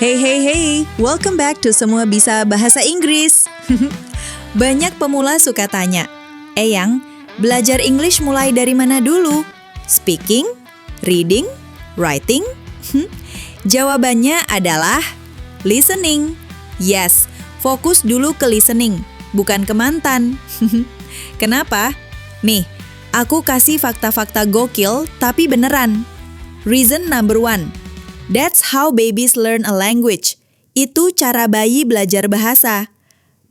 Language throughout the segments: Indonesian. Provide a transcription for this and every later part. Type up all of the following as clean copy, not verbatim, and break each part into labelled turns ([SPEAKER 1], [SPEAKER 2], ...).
[SPEAKER 1] Hey, hey, hey! Welcome back to Semua Bisa Bahasa Inggris. Banyak pemula suka tanya, Eyang, belajar English mulai dari mana dulu? Speaking? Reading? Writing? Jawabannya adalah listening. Yes, fokus dulu ke listening, bukan ke mantan. Kenapa? Nih, aku kasih fakta-fakta gokil tapi beneran. Reason number 1. That's how babies learn a language. Itu cara bayi belajar bahasa.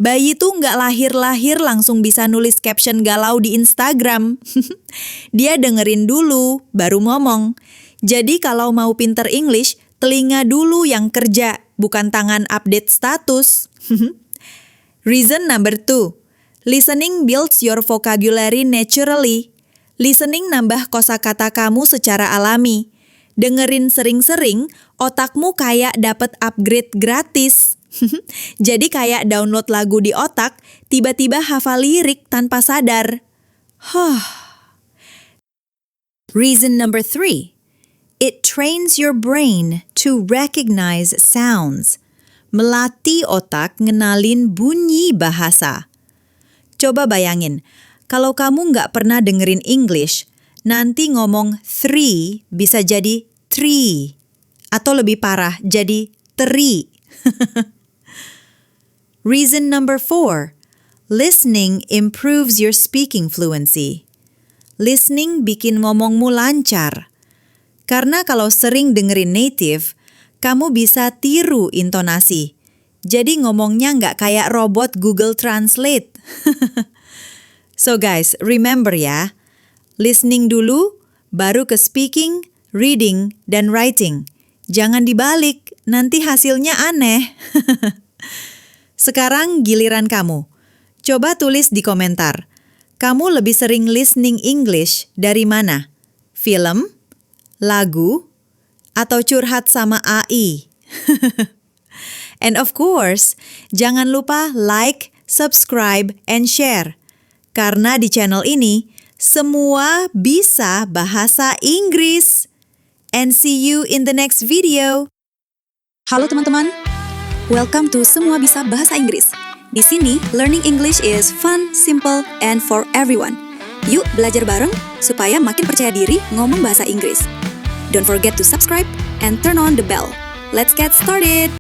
[SPEAKER 1] Bayi tuh nggak lahir-lahir langsung bisa nulis caption galau di Instagram. Dia dengerin dulu, baru ngomong. Jadi kalau mau pinter English, telinga dulu yang kerja, bukan tangan update status. Reason number 2. Listening builds your vocabulary naturally. Listening nambah kosakata kamu secara alami. Dengerin sering-sering, otakmu kayak dapet upgrade gratis. Jadi kayak download lagu di otak, tiba-tiba hafal lirik tanpa sadar. Reason number 3. It trains your brain to recognize sounds. Melatih otak ngenalin bunyi bahasa. Coba bayangin, kalau kamu nggak pernah dengerin English, nanti ngomong 3 bisa jadi 3. Atau lebih parah, jadi teri. Reason number 4. Listening improves your speaking fluency. Listening bikin ngomongmu lancar. Karena kalau sering dengerin native, kamu bisa tiru intonasi. Jadi ngomongnya nggak kayak robot Google Translate. So guys, remember ya, listening dulu, baru ke speaking, reading, dan writing. Jangan dibalik, nanti hasilnya aneh. Sekarang giliran kamu. Coba tulis di komentar. Kamu lebih sering listening English dari mana? Film, lagu, atau curhat sama AI? And of course, jangan lupa like, subscribe, and share. Karena di channel ini, semua bisa bahasa Inggris. And see you in the next video.
[SPEAKER 2] Halo teman-teman, welcome to Semua Bisa Bahasa Inggris. Di sini, learning English is fun, simple, and for everyone. Yuk belajar bareng supaya makin percaya diri ngomong bahasa Inggris. Don't forget to subscribe and turn on the bell. Let's get started!